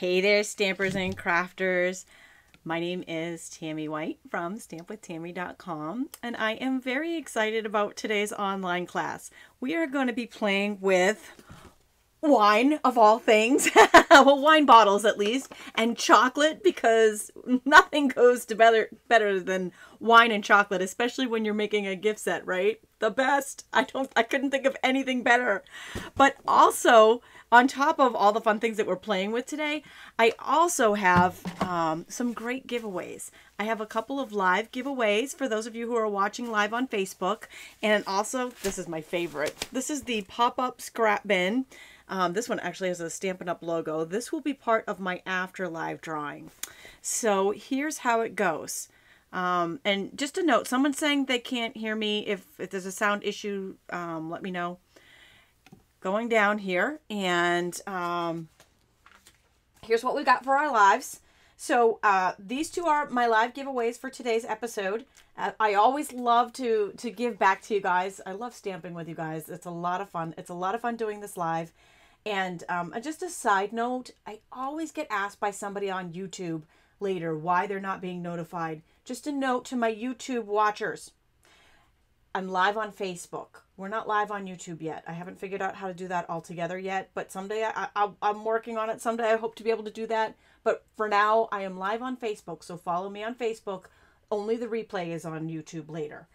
Hey there, stampers and crafters. My name is Tami White from stampwithtami.com, and I am very excited about today's online class. We are going to be playing with wine, of all things. Well, wine bottles at least, and chocolate, because nothing goes to better than wine and chocolate, especially when you're making a gift set, right? The best. I couldn't think of anything better. But also, on top of all the fun things that we're playing with today, I also have some great giveaways. I have a couple of live giveaways for those of you who are watching live on Facebook. And also, this is my favorite. This is the pop-up scrap bin. This one actually has a Stampin' Up logo. This will be part of my after live drawing. So here's how it goes. And just a note, someone's saying they can't hear me. If there's a sound issue, let me know. Going down here, and here's what we got for our lives. So these two are my live giveaways for today's episode. I always love to give back to you guys. I love stamping with you guys. It's a lot of fun. It's a lot of fun doing this live. And just a side note, I always get asked by somebody on YouTube later why they're not being notified. Just a note to my YouTube watchers. I'm live on Facebook. We're not live on YouTube yet. I haven't figured out how to do that altogether yet, but someday I'm working on it. Someday I hope to be able to do that. But for now, I am live on Facebook, so follow me on Facebook. Only the replay is on YouTube later.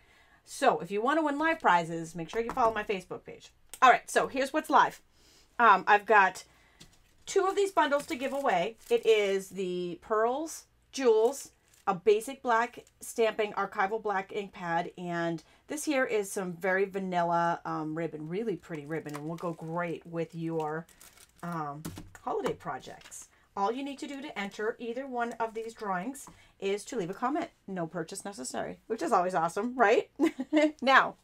So if you want to win live prizes, make sure you follow my Facebook page. All right, so here's what's live. I've got two of these bundles to give away. It is the Pearls Jewels, a basic black stamping archival black ink pad, and this here is some very vanilla ribbon, really pretty ribbon, and will go great with your holiday projects. All you need to do to enter either one of these drawings is to leave a comment. No purchase necessary, which is always awesome, right? Now,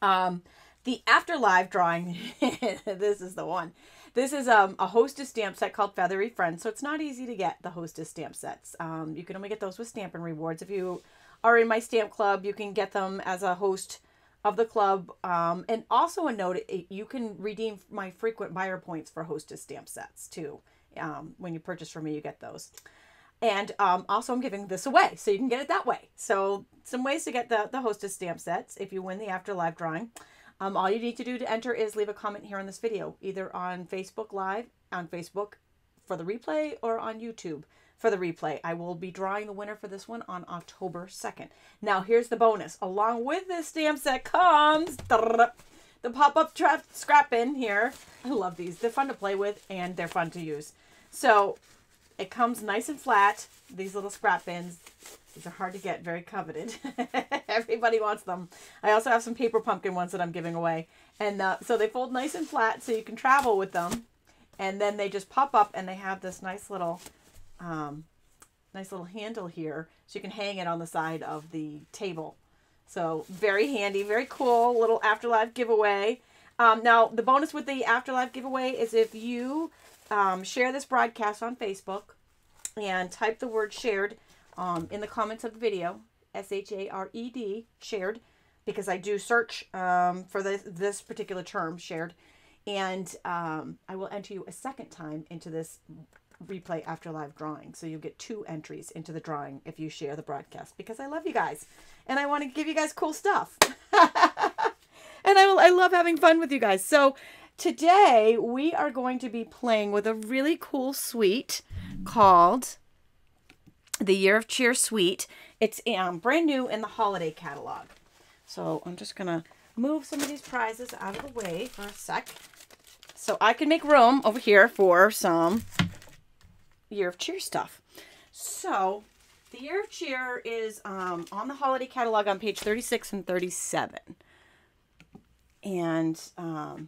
the after live drawing, this is the one. This is a Hostess stamp set called Feathery Friends, so it's not easy to get the Hostess stamp sets. You can only get those with Stampin' Rewards. If you are in my stamp club, you can get them as a host of the club. And also a note, you can redeem my frequent buyer points for Hostess stamp sets too. When you purchase from me, you get those. And also I'm giving this away, so you can get it that way. So some ways to get the Hostess stamp sets if you win the after live drawing. All you need to do to enter is leave a comment here on this video, either on Facebook Live, on Facebook for the replay, or on YouTube for the replay. I will be drawing the winner for this one on October 2nd. Now, here's the bonus. Along with this stamp set comes the pop-up scrap bin here. I love these. They're fun to play with, and they're fun to use. So it comes nice and flat, these little scrap bins. These are hard to get, very coveted. Everybody wants them. I also have some paper pumpkin ones that I'm giving away. And so they fold nice and flat so you can travel with them. And then they just pop up and they have this nice little handle here. So you can hang it on the side of the table. So very handy, very cool little Afterlife giveaway. Now the bonus with the Afterlife giveaway is if you share this broadcast on Facebook and type the word shared in the comments of the video, S-H-A-R-E-D, shared, because I do search for this particular term, shared, and I will enter you a second time into this replay after live drawing. So you'll get 2 entries into the drawing if you share the broadcast, because I love you guys, and I want to give you guys cool stuff. And I love having fun with you guys. So today we are going to be playing with a really cool suite called the Year of Cheer Suite. It's brand new in the holiday catalog. So I'm just going to move some of these prizes out of the way for a sec, so I can make room over here for some Year of Cheer stuff. So the Year of Cheer is on the holiday catalog on page 36 and 37. And I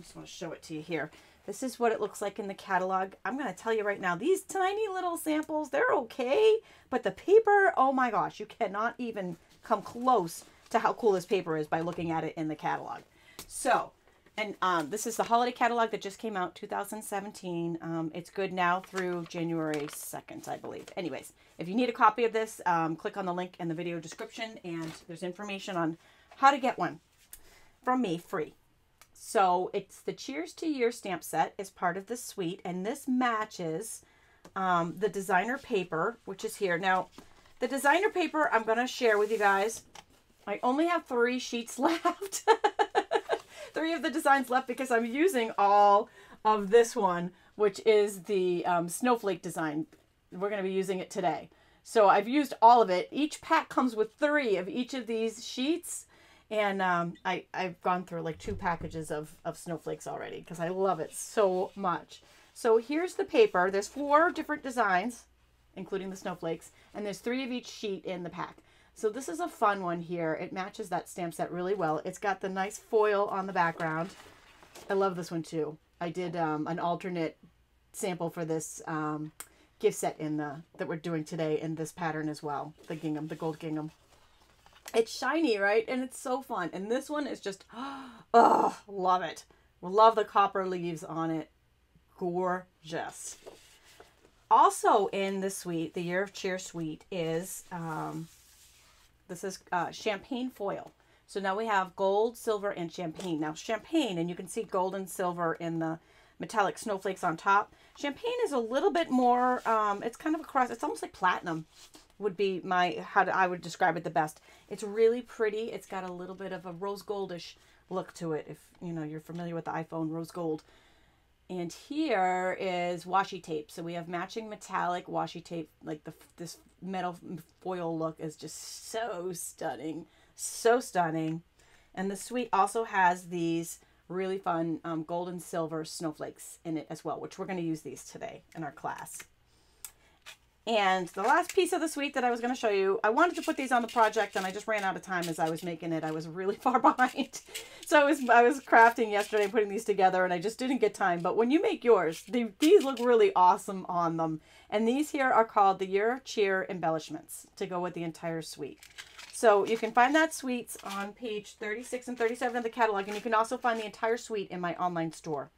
just want to show it to you here. This is what it looks like in the catalog. I'm going to tell you right now, these tiny little samples, they're okay. But the paper, oh my gosh, you cannot even come close to how cool this paper is by looking at it in the catalog. So, and this is the holiday catalog that just came out, 2017. It's good now through January 2nd, I believe. Anyways, if you need a copy of this, click on the link in the video description, and there's information on how to get one from me free. So it's the Cheers to Year stamp set is part of this suite, and this matches the designer paper, which is here. Now, the designer paper I'm going to share with you guys. I only have 3 sheets left. 3 of the designs left because I'm using all of this one, which is the snowflake design. We're going to be using it today. So I've used all of it. Each pack comes with 3 of each of these sheets. And I've gone through like 2 packages of snowflakes already because I love it so much. So here's the paper. There's 4 different designs, including the snowflakes. And there's 3 of each sheet in the pack. So this is a fun one here. It matches that stamp set really well. It's got the nice foil on the background. I love this one too. I did an alternate sample for this gift set that we're doing today in this pattern as well. The gingham, the gold gingham. It's shiny, right? And it's so fun. And this one is just, oh, love it. Love the copper leaves on it. Gorgeous. Also in the suite, the Year of Cheer suite is, this is champagne foil. So now we have gold, silver, and champagne. Now champagne, and you can see gold and silver in the metallic snowflakes on top. Champagne is a little bit more, it's kind of a cross, it's almost like platinum would be how I would describe it the best. It's really pretty. It's got a little bit of a rose goldish look to it, if you know you're familiar with the iPhone rose gold. And here is washi tape. So we have matching metallic washi tape. Like this metal foil look is just so stunning. So stunning. And the suite also has these really fun gold and silver snowflakes in it as well, which we're going to use these today in our class. And the last piece of the suite that I was going to show you, I wanted to put these on the project and I just ran out of time as I was making it. I was really far behind. So I was crafting yesterday, putting these together, and I just didn't get time. But when you make yours, these look really awesome on them. And these here are called the Year of Cheer embellishments to go with the entire suite. So you can find that suite on page 36 and 37 of the catalog. And you can also find the entire suite in my online store.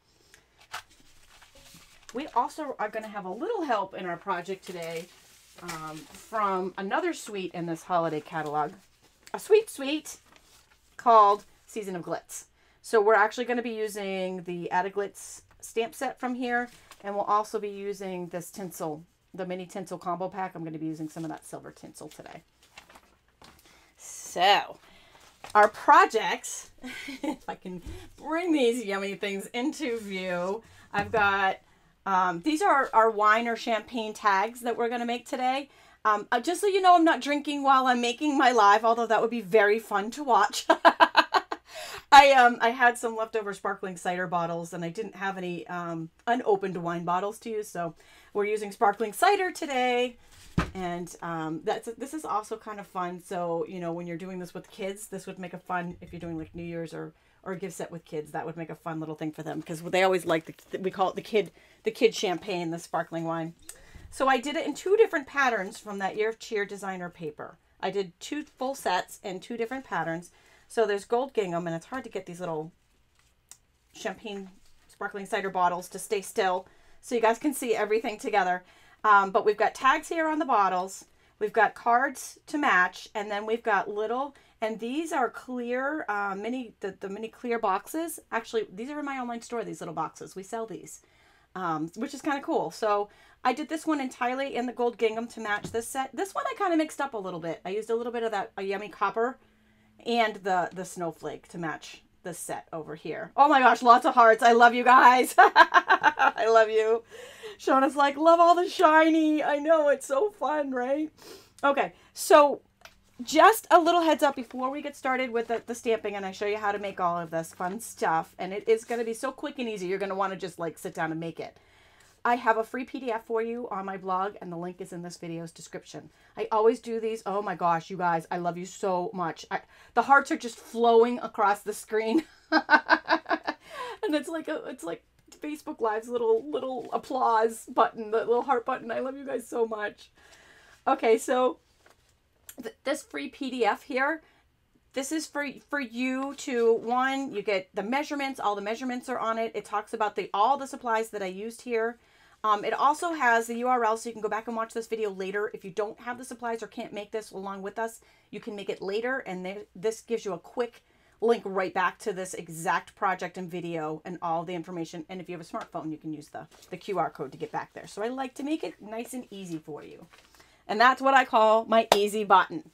We also are going to have a little help in our project today from another suite in this holiday catalog. A suite called Season of Glitz. So we're actually going to be using the Add Glitz stamp set from here. And we'll also be using this tinsel, the mini tinsel combo pack. I'm going to be using some of that silver tinsel today. So our projects, if I can bring these yummy things into view, I've got... these are our wine or champagne tags that we're going to make today. Just so you know, I'm not drinking while I'm making my live, although that would be very fun to watch. I had some leftover sparkling cider bottles and I didn't have any unopened wine bottles to use. So we're using sparkling cider today. And this is also kind of fun. So, you know, when you're doing this with kids, this would make a fun, if you're doing like New Year's or a gift set with kids, that would make a fun little thing for them because they always like we call it the kid champagne, the sparkling wine. So I did it in 2 different patterns from that Year of Cheer designer paper. I did 2 full sets and 2 different patterns. So there's gold gingham, and it's hard to get these little champagne sparkling cider bottles to stay still so you guys can see everything together. But we've got tags here on the bottles. We've got cards to match, and then we've got little, and these are clear, the mini clear boxes. Actually, these are in my online store, these little boxes. We sell these, which is kind of cool. So I did this one entirely in the gold gingham to match this set. This one I kind of mixed up a little bit. I used a little bit of that yummy copper and the snowflake to match this set over here. Oh my gosh, lots of hearts. I love you guys. I love you. Shauna's like, love all the shiny. I know, it's so fun, right? Okay, so just a little heads up before we get started with the stamping and I show you how to make all of this fun stuff. And it is going to be so quick and easy. You're going to want to just like sit down and make it. I have a free PDF for you on my blog and the link is in this video's description. I always do these. Oh my gosh, you guys, I love you so much. The hearts are just flowing across the screen. And it's like Facebook Live's little applause button, the little heart button. I love you guys so much. Okay, so this free PDF here, this is for you to, one, you get the measurements. All the measurements are on it. It talks about all the supplies that I used here. It also has the URL so you can go back and watch this video later. If you don't have the supplies or can't make this along with us, you can make it later. And this gives you a quick link right back to this exact project and video and all the information. And if you have a smartphone, you can use the QR code to get back there. So I like to make it nice and easy for you. And that's what I call my easy button.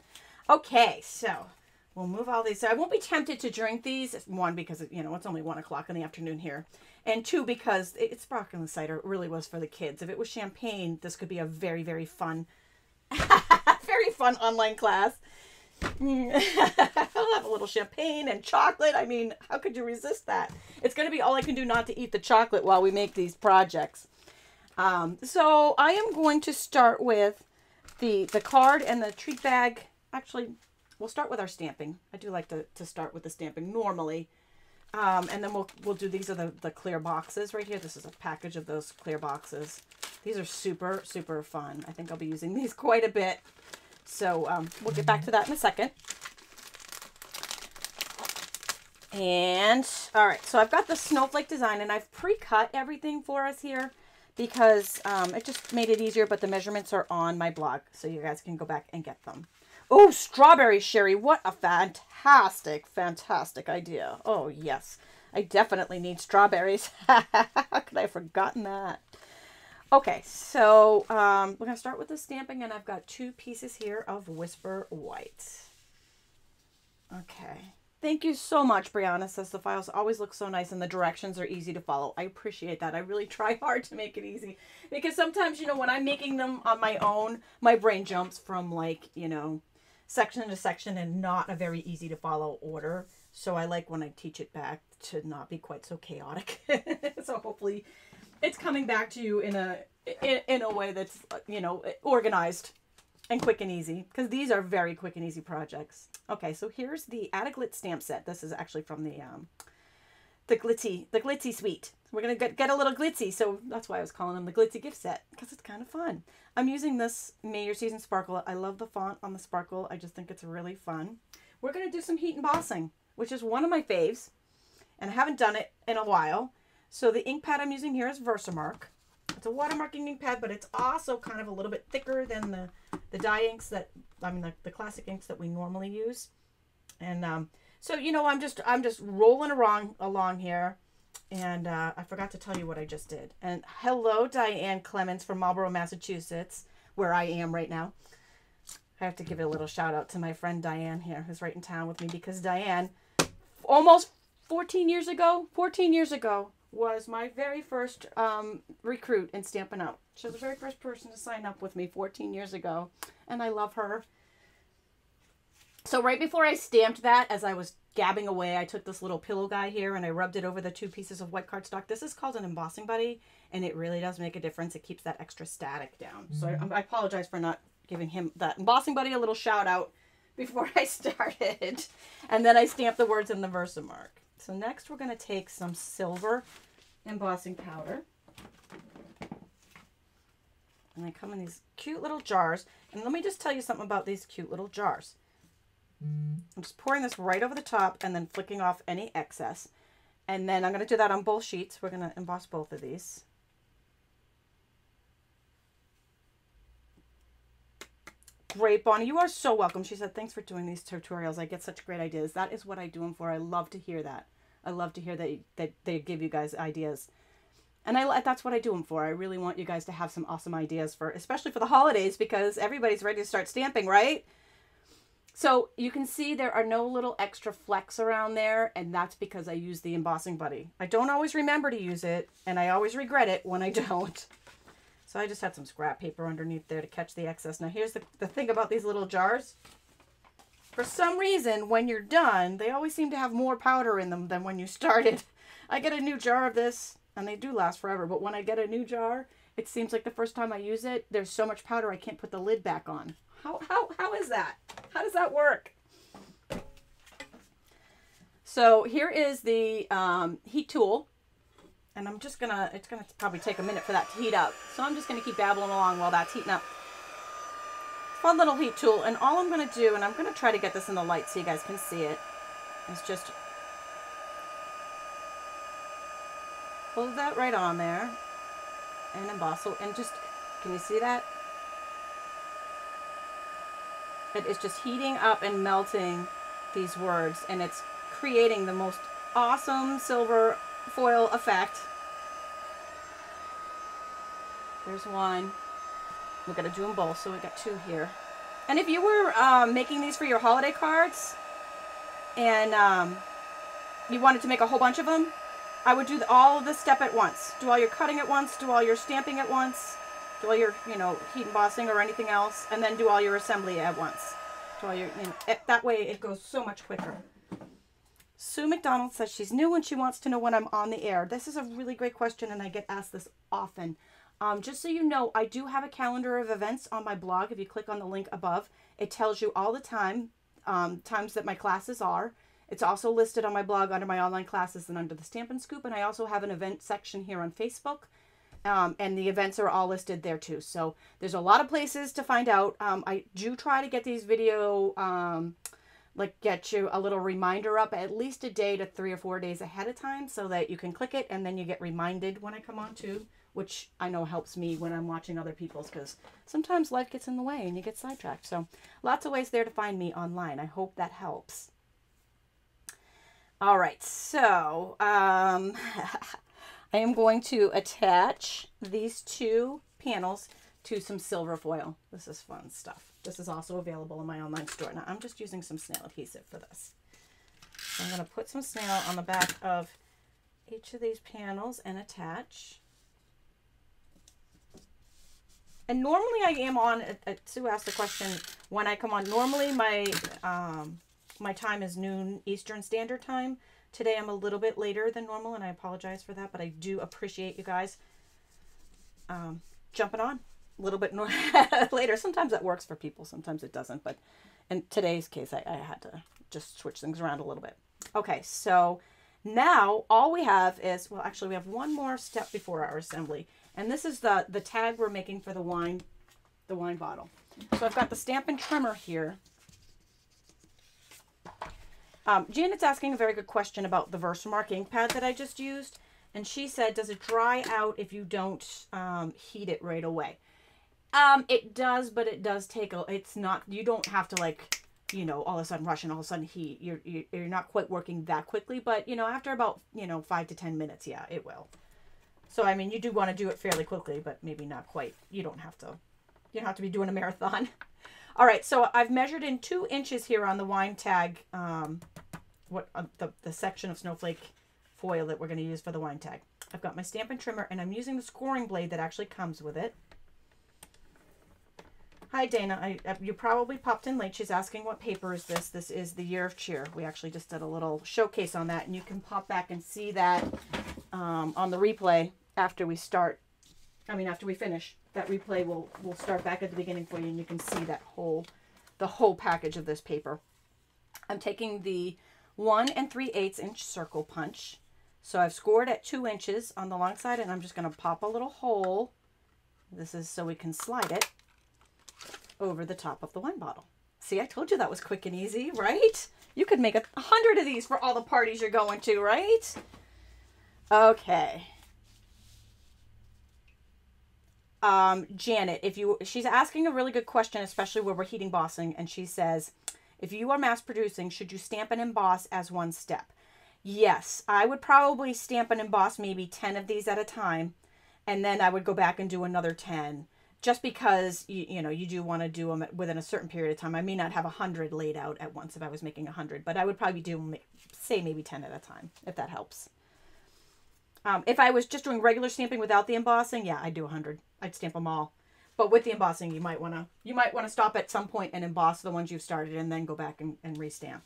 Okay, so we'll move all these. So I won't be tempted to drink these. One, because, you know, it's only 1 o'clock in the afternoon here. And two, because it's sparkling cider. It really was for the kids. If it was champagne, this could be a very, very fun, very fun online class. I'll have a little champagne and chocolate. I mean, how could you resist that? It's going to be all I can do not to eat the chocolate while we make these projects. So I am going to start with the card and the treat bag. Actually, we'll start with our stamping. I do like to start with the stamping normally. And then we'll do, these are the clear boxes right here. This is a package of those clear boxes. These are super, super fun. I think I'll be using these quite a bit. So we'll get back to that in a second. And all right, so I've got the snowflake design and I've pre-cut everything for us here because it just made it easier, but the measurements are on my blog, so you guys can go back and get them. Oh, strawberry sherry. What a fantastic, fantastic idea. Oh, yes. I definitely need strawberries. How could I have forgotten that? Okay, so we're going to start with the stamping, and I've got 2 pieces here of Whisper White. Okay. Thank you so much, Brianna. Says the files always look so nice and the directions are easy to follow. I appreciate that. I really try hard to make it easy because sometimes, you know, when I'm making them on my own, my brain jumps from, like, you know, section to section and not a very easy to follow order. So I like when I teach it back to not be quite so chaotic. So hopefully it's coming back to you in a way that's, you know, organized and quick and easy, because these are very quick and easy projects. Okay, so here's the Add a Glitz stamp set. This is actually from the Glitzy Suite. We're gonna get a little glitzy, so that's why I was calling them the Glitzy gift set, because it's kind of fun. I'm using this May Your Season Sparkle. I love the font on the sparkle. I just think it's really fun. We're gonna do some heat embossing, which is one of my faves, and I haven't done it in a while. So the ink pad I'm using here is Versamark. It's a watermarking ink pad, but it's also kind of a little bit thicker than the dye inks that, I mean, the classic inks that we normally use. And so, you know, I'm just rolling along here. And I forgot to tell you what I just did. And hello, Diane Clemens from Marlborough, Massachusetts, where I am right now. I have to give a little shout out to my friend Diane here, who's right in town with me, because Diane, almost 14 years ago, was my very first recruit in Stampin' Up. She was the very first person to sign up with me 14 years ago, and I love her. So right before I stamped that, as I was gabbing away, I took this little pillow guy here and I rubbed it over the 2 pieces of white cardstock. This is called an embossing buddy, and it really does make a difference. It keeps that extra static down. So I apologize for not giving him that embossing buddy a little shout out before I started. And then I stamped the words in the Versamark. So next we're going to take some silver embossing powder. And they come in these cute little jars. And let me just tell you something about these cute little jars. I'm just pouring this right over the top and then flicking off any excess. And then I'm going to do that on both sheets. We're going to emboss both of these. Great, Bonnie. You are so welcome. She said, thanks for doing these tutorials. I get such great ideas. That is what I do them for. I love to hear that. I love to hear that they give you guys ideas. And that's what I do them for. I really want you guys to have some awesome ideas for, especially for the holidays, because everybody's ready to start stamping, right? So you can see there are no little extra flecks around there, and that's because I use the embossing buddy. I don't always remember to use it, and I always regret it when I don't. So I just had some scrap paper underneath there to catch the excess. Now here's the thing about these little jars. For some reason, when you're done, they always seem to have more powder in them than when you started. I get a new jar of this, and they do last forever, but when I get a new jar, it seems like the first time I use it, there's so much powder I can't put the lid back on. How is that? How does that work? So here is the heat tool, and I'm just gonna, it's gonna probably take a minute for that to heat up. So I'm just gonna keep babbling along while that's heating up. Fun little heat tool, and all I'm gonna do, and I'm gonna try to get this in the light so you guys can see it, is just hold that right on there and emboss it, and just, can you see that? It is just heating up and melting these words, and it's creating the most awesome silver foil effect. There's one. We're going to do them both, so we got two here. And if you were making these for your holiday cards and you wanted to make a whole bunch of them, I would do all of this step at once. Do all your cutting at once, do all your stamping at once, do all your, you know, heat embossing or anything else, and then do all your assembly at once. Do all your, you know, that way it goes so much quicker. Sue McDonald says she's new and she wants to know when I'm on the air. This is a really great question and I get asked this often. Just so you know, I do have a calendar of events on my blog. If you click on the link above, it tells you all the times that my classes are. It's also listed on my blog under my online classes and under the Stampin' Scoop. And I also have an event section here on Facebook. And the events are all listed there too. So there's a lot of places to find out. I do try to get these video, get you a little reminder up at least a day to 3 or 4 days ahead of time so that you can click it and then you get reminded when I come on too, which I know helps me when I'm watching other people's because sometimes life gets in the way and you get sidetracked. So lots of ways there to find me online. I hope that helps. All right, so I am going to attach these two panels to some silver foil. This is fun stuff. This is also available in my online store. Now I'm just using some snail adhesive for this. So I'm going to put some snail on the back of each of these panels and attach. And normally I am on, Sue asked the question when I come on. Normally my my time is noon Eastern Standard Time. Today I'm a little bit later than normal and I apologize for that, but I do appreciate you guys jumping on a little bit later. Sometimes that works for people, sometimes it doesn't, but in today's case I had to just switch things around a little bit. Okay, so now all we have is, well actually we have one more step before our assembly, and this is the tag we're making for the wine bottle. So I've got the Stampin' trimmer here. Janet's asking a very good question about the Versamark ink pad that I just used. And she said, does it dry out if you don't heat it right away? It does, but it does take it's not, you don't have to like, you know, all of a sudden rush and all of a sudden heat. You're not quite working that quickly, but you know, after about, 5 to 10 minutes, yeah, it will. So, I mean, you do want to do it fairly quickly, but maybe not quite. You don't have to be doing a marathon. All right, so I've measured in 2 inches here on the wine tag, the section of snowflake foil that we're going to use for the wine tag. I've got my Stampin' trimmer, and I'm using the scoring blade that actually comes with it. Hi, Dana. You probably popped in late. She's asking what paper is this. This is the Year of Cheer. We actually just did a little showcase on that, and you can pop back and see that on the replay after we start. After we finish. That replay will start back at the beginning for you, and you can see that the whole package of this paper. I'm taking the 1 3/8 inch circle punch. So I've scored at 2 inches on the long side, and I'm just going to pop a little hole. This is so we can slide it over the top of the wine bottle. See, I told you that was quick and easy, right? You could make 100 of these for all the parties you're going to, right? Okay. Janet, she's asking a really good question, especially where we're heat embossing, and she says, if you are mass producing, should you stamp and emboss as one step? Yes, I would probably stamp and emboss maybe 10 of these at a time, and then I would go back and do another 10, just because you do want to do them within a certain period of time. I may not have 100 laid out at once if I was making 100, but I would probably do, say, maybe 10 at a time, if that helps. If I was just doing regular stamping without the embossing, yeah, I'd do 100. I'd stamp them all. But with the embossing, you might want to stop at some point and emboss the ones you've started and then go back and restamp.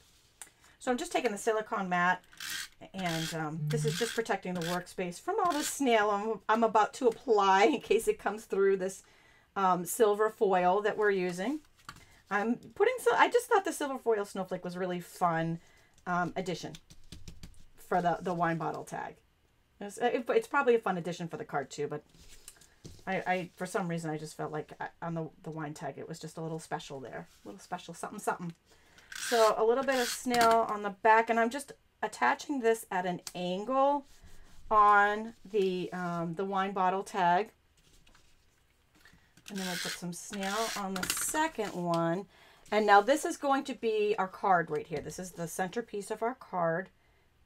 So I'm just taking the silicone mat, and this is just protecting the workspace from all the snail I'm about to apply in case it comes through this silver foil that we're using. I just thought the silver foil snowflake was a really fun addition for the wine bottle tag. It's probably a fun addition for the card too, but I for some reason I just felt like on the wine tag it was just a little special there, a little special something. So a little bit of snail on the back, and I'm just attaching this at an angle on the wine bottle tag, and then I put some snail on the second one. And now this is going to be our card right here. This is the centerpiece of our card,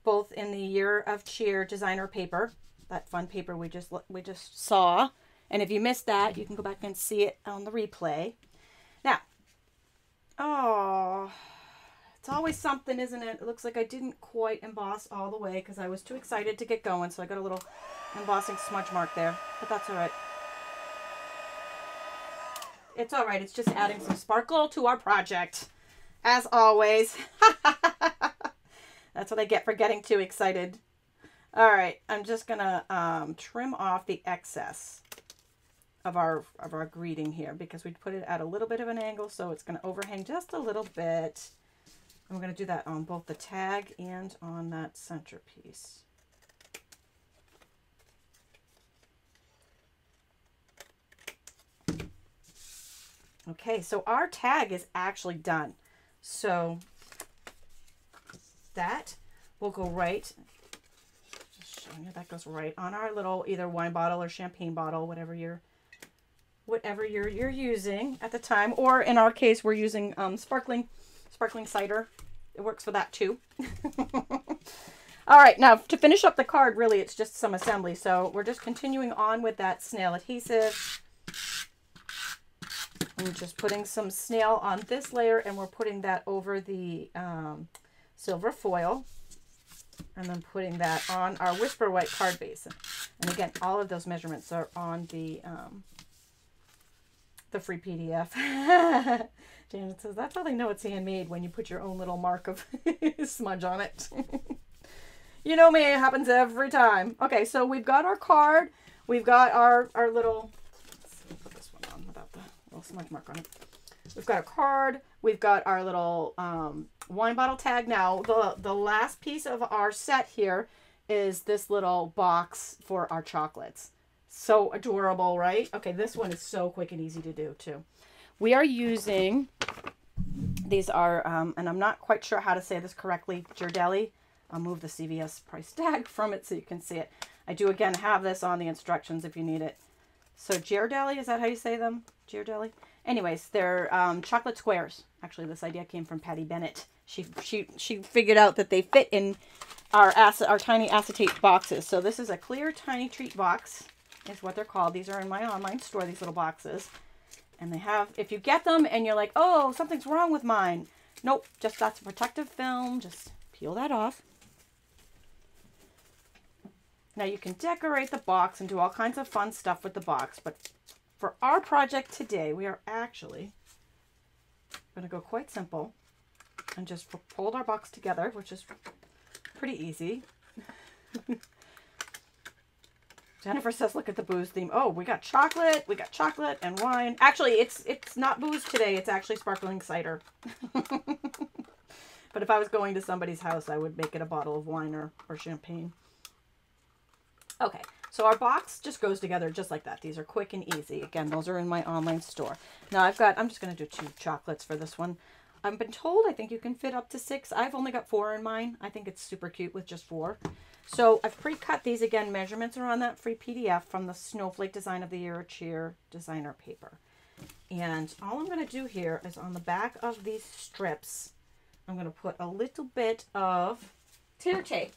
both in the Year of Cheer designer paper, that fun paper we just saw. And if you missed that, you can go back and see it on the replay. Now, oh, it's always something, isn't it? It looks like I didn't quite emboss all the way because I was too excited to get going. So I got a little embossing smudge mark there, but that's all right. It's all right. It's just adding some sparkle to our project, as always. That's what I get for getting too excited. All right, I'm just gonna trim off the excess of our greeting here because we put it at a little bit of an angle, so it's gonna overhang just a little bit. I'm gonna do that on both the tag and on that centerpiece. Okay, so our tag is actually done. So that will go right, just showing you that goes right on our little either wine bottle or champagne bottle, whatever you're using at the time. Or in our case, we're using sparkling cider. It works for that too. All right, now to finish up the card, really it's just some assembly. So we're just continuing on with that snail adhesive. I'm just putting some snail on this layer, and we're putting that over the silver foil, and then putting that on our Whisper White card base. And again, all of those measurements are on the free PDF. Janet says that's how they know it's handmade, when you put your own little mark of smudge on it. You know me, it happens every time. Okay, so we've got our card. We've got our little, let's see, put this one on without the little smudge mark on it. We've got a card. We've got our little wine bottle tag. Now, the last piece of our set here is this little box for our chocolates. So adorable, right? Okay, this one is so quick and easy to do too. We are using, these are, and I'm not quite sure how to say this correctly, Ghirardelli. I'll move the CVS price tag from it so you can see it. I do, again, have this on the instructions if you need it. So Ghirardelli, is that how you say them? Ghirardelli? Anyways, they're chocolate squares. Actually, this idea came from Patty Bennett. She figured out that they fit in our tiny acetate boxes. So this is a clear tiny treat box, is what they're called. These are in my online store, these little boxes. And they have, if you get them and you're like, oh, something's wrong with mine. Nope, just that's a protective film. Just peel that off. Now you can decorate the box and do all kinds of fun stuff with the box, but for our project today, we are actually going to go quite simple and just fold our box together, which is pretty easy. Jennifer says, look at the booze theme. Oh, we got chocolate and wine. Actually, it's not booze today. It's actually sparkling cider. But if I was going to somebody's house, I would make it a bottle of wine or champagne. Okay, so our box just goes together just like that. These are quick and easy. Again, those are in my online store. Now I'm just going to do 2 chocolates for this one. I've been told I think you can fit up to 6. I've only got 4 in mine. I think it's super cute with just 4. So I've pre-cut these. Again, measurements are on that free PDF from the Snowflake Design of the Year Cheer designer paper. And all I'm going to do here is on the back of these strips, I'm going to put a little bit of tear tape.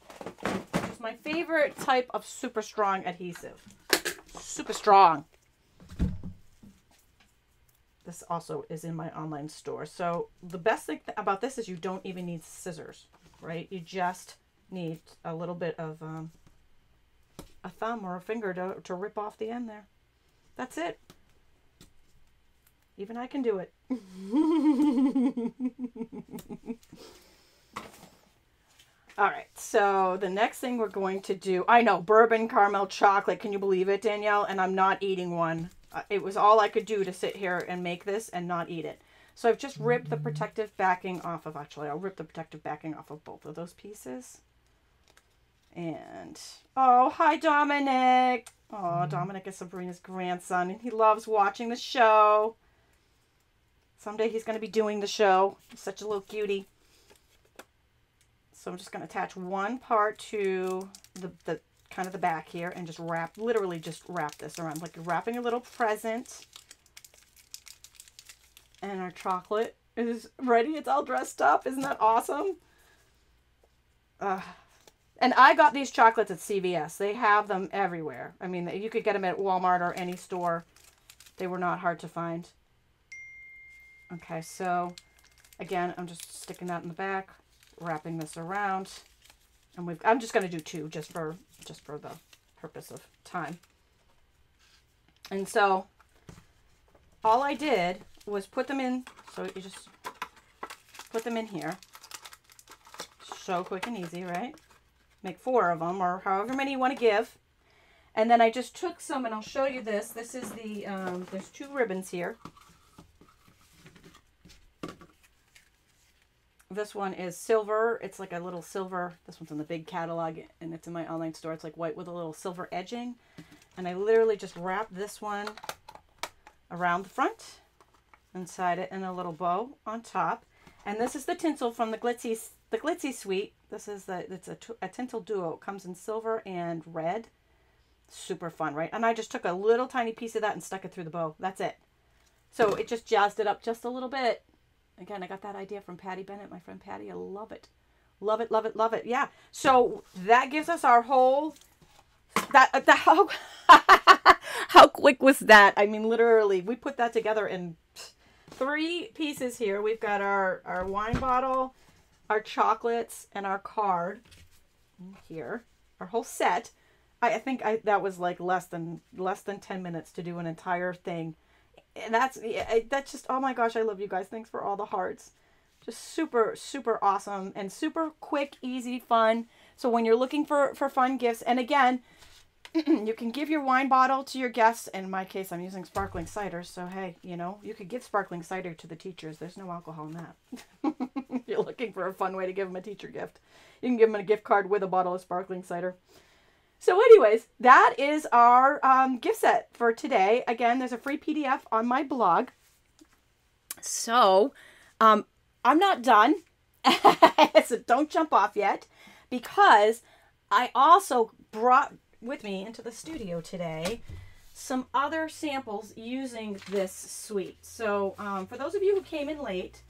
It's my favorite type of super strong adhesive. Super strong. This also is in my online store. So the best thing about this is you don't even need scissors, right? You just need a little bit of a thumb or a finger to rip off the end there. That's it. Even I can do it. All right, so the next thing we're going to do, I know, bourbon caramel chocolate. Can you believe it, Danielle? And I'm not eating one. It was all I could do to sit here and make this and not eat it. So I've just ripped the protective backing off of, actually, I'll rip the protective backing off of both of those pieces. And, oh, hi, Dominic. Oh, Dominic is Sabrina's grandson, and he loves watching the show. Someday he's going to be doing the show. He's such a little cutie. So I'm just going to attach one part to the kind of the back here and just literally just wrap this around like you're wrapping a little present. And our chocolate is ready. It's all dressed up. Isn't that awesome? And I got these chocolates at CVS. They have them everywhere. I mean, you could get them at Walmart or any store. They were not hard to find. Okay, so again, I'm just sticking that in the back, wrapping this around, and I'm just going to do 2 just for the purpose of time. And so all I did was put them in. So you just put them in here. So quick and easy, right? Make 4 of them, or however many you want to give. And then I just took some, and I'll show you this. This is the, there's 2 ribbons here. This one is silver. It's like a little silver. This one's in the big catalog, and it's in my online store. It's like white with a little silver edging. And I literally just wrap this one around the front, inside it, and a little bow on top. And this is the tinsel from the Glitzy Suite. This is it's a tinsel duo. It comes in silver and red. Super fun, right? And I just took a little tiny piece of that and stuck it through the bow. That's it. So it just jazzed it up just a little bit. Again, I got that idea from Patty Bennett, my friend Patty. I love it. Love it, love it, love it. Yeah. So that gives us our whole, how quick was that? I mean, literally, we put that together in 3 pieces here. We've got our wine bottle, our chocolates, and our card here. Our whole set. I think that was like less than 10 minutes to do an entire thing. And that's just, oh my gosh, I love you guys. Thanks for all the hearts. Just super, super awesome and super quick, easy, fun. So when you're looking for fun gifts, and again, you can give your wine bottle to your guests. In my case, I'm using sparkling cider. So, hey, you know, you could give sparkling cider to the teachers. There's no alcohol in that. If you're looking for a fun way to give them a teacher gift, you can give them a gift card with a bottle of sparkling cider. So anyways, that is our gift set for today. Again, there's a free PDF on my blog. So I'm not done. So don't jump off yet, because I also brought with me into the studio today some other samples using this suite. So for those of you who came in late,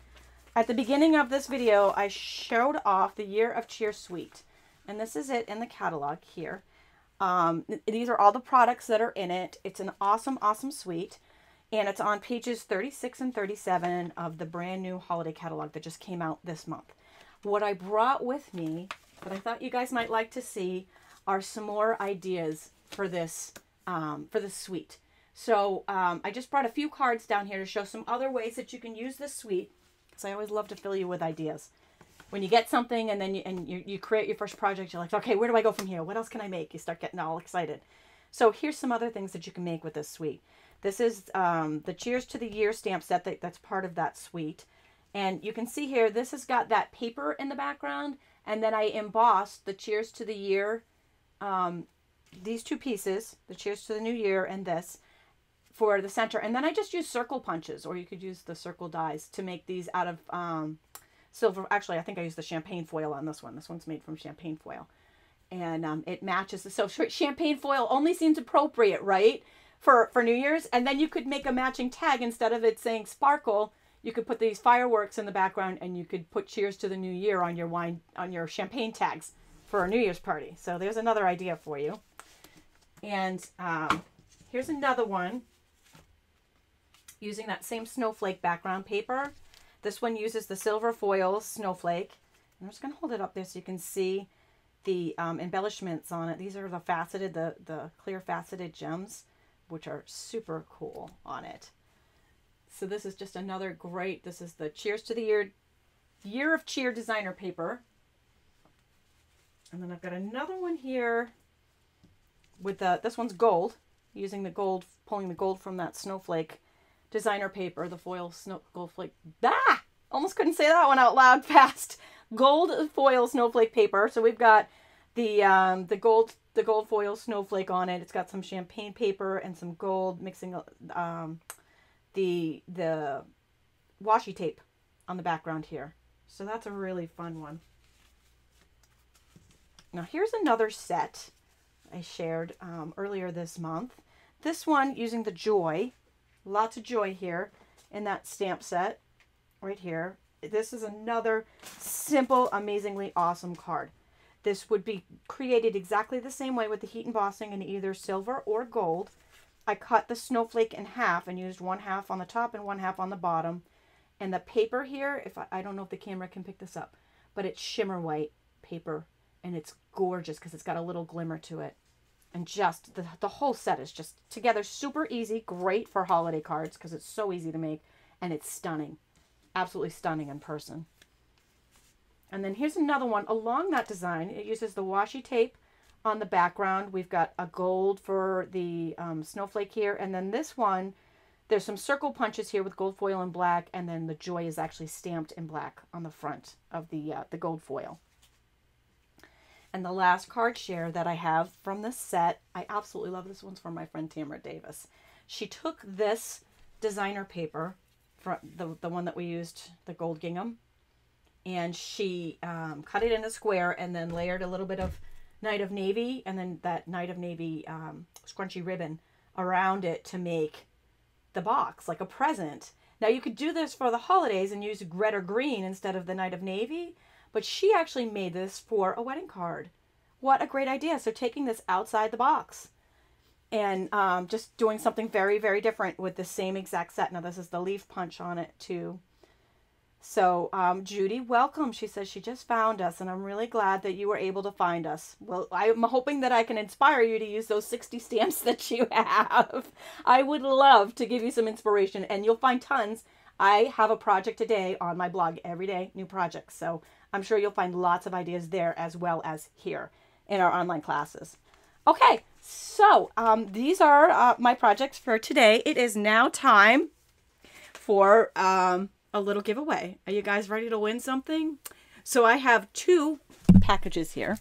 at the beginning of this video, I showed off the Year of Cheer suite. And this is it in the catalog here. These are all the products that are in it. It's an awesome, awesome suite. And it's on pages 36 and 37 of the brand new holiday catalog that just came out this month. What I brought with me that I thought you guys might like to see are some more ideas for this suite. So I just brought a few cards down here to show some other ways that you can use this suite, because I always love to fill you with ideas. When you get something and then you create your first project, you're like, okay, where do I go from here? What else can I make? You start getting all excited. So here's some other things that you can make with this suite. This is the Cheers to the Year stamp set that's part of that suite. And you can see here, this has got that paper in the background. And then I embossed the Cheers to the Year, these 2 pieces, the Cheers to the New Year and this, for the center. And then I just used circle punches, or you could use the circle dies to make these out of silver. Actually, I think I used the champagne foil on this one. This one's made from champagne foil. And it matches. So champagne foil only seems appropriate, right? For New Year's. And then you could make a matching tag. Instead of it saying sparkle, you could put these fireworks in the background, and you could put Cheers to the New Year on your champagne tags for a New Year's party. So there's another idea for you. And here's another one using that same snowflake background paper. This one uses the silver foil snowflake. I'm just going to hold it up there so you can see the embellishments on it. These are the faceted, the clear faceted gems, which are super cool on it. So this is just another great, this is the Cheers to the Year of Cheer designer paper. And then I've got another one here with this one's gold, using the gold, pulling the gold from that snowflake designer paper, the foil gold flake. Almost couldn't say that one out loud fast. Gold foil snowflake paper. So we've got the gold foil snowflake on it. It's got some champagne paper and some gold, mixing the washi tape on the background here. So that's a really fun one. Now here's another set I shared earlier this month. This one using the joy. Lots of joy here in that stamp set. right here. This is another simple, amazingly awesome card. This would be created exactly the same way with the heat embossing in either silver or gold. I cut the snowflake in half and used one half on the top and one half on the bottom. And the paper here, if I don't know if the camera can pick this up, but it's shimmer white paper, and it's gorgeous because it's got a little glimmer to it. And just the whole set is just together super easy, great for holiday cards because it's so easy to make, and it's stunning. Absolutely stunning in person. And then here's another one along that design. It uses the washi tape on the background. We've got a gold for the snowflake here. And then this one, there's some circle punches here with gold foil and black. And then the joy is actually stamped in black on the front of the gold foil. And the last card share that I have from this set, I absolutely love this one's from my friend Tamara Davis. She took this designer paper, from the one that we used, the gold gingham, and she cut it in a square and then layered a little bit of Night of Navy and then that Night of Navy scrunchy ribbon around it to make the box like a present. Now you could do this for the holidays and use red or green instead of the Night of Navy, but she actually made this for a wedding card. What a great idea. So taking this outside the box and just doing something very, very different with the same exact set. Now this is the leaf punch on it too. So Judy, welcome. She says she just found us, and I'm really glad that you were able to find us. Well, I'm hoping that I can inspire you to use those 60 stamps that you have. I would love to give you some inspiration, and you'll find tons. I have a project a day on my blog, every day, new projects. So I'm sure you'll find lots of ideas there as well as here in our online classes. Okay, so these are my projects for today. It is now time for a little giveaway. Are you guys ready to win something? So I have two packages here.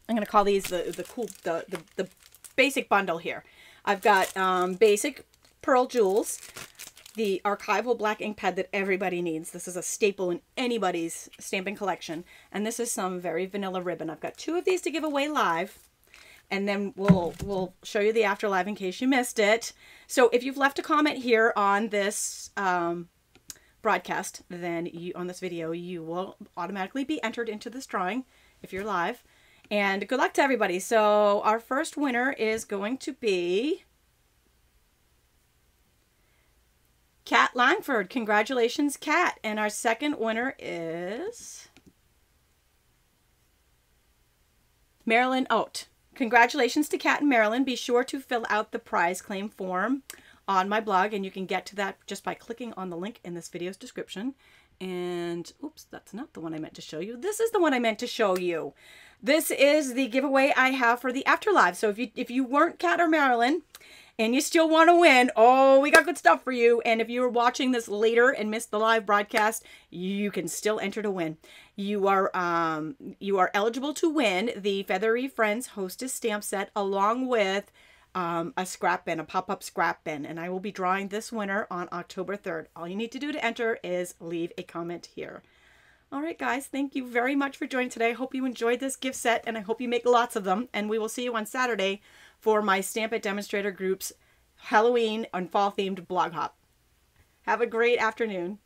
I'm going to call these the basic bundle here. I've got basic pearl jewels, the archival black ink pad that everybody needs. This is a staple in anybody's stamping collection. And this is some very vanilla ribbon. I've got two of these to give away live. And then we'll show you the after live in case you missed it. So if you've left a comment here on this broadcast, then on this video, you will automatically be entered into this drawing if you're live. And good luck to everybody. So our first winner is going to be Kat Langford. Congratulations, Kat. And our second winner is Marilyn Oat. Congratulations to Kat and Marilyn. Be sure to fill out the prize claim form on my blog, and you can get to that just by clicking on the link in this video's description. And oops, that's not the one I meant to show you. This is the one I meant to show you. This is the giveaway I have for the Afterlife. So if you weren't Kat or Marilyn and you still want to win, oh, we got good stuff for you. And if you were watching this later and missed the live broadcast, you can still enter to win. You are eligible to win the Feathery Friends Hostess stamp set along with a scrap bin, a pop-up scrap bin. And I will be drawing this winner on October 3rd. All you need to do to enter is leave a comment here. All right, guys, thank you very much for joining today. I hope you enjoyed this gift set, and I hope you make lots of them. And we will see you on Saturday for my Stamp It Demonstrator Group's Halloween and fall-themed blog hop. Have a great afternoon.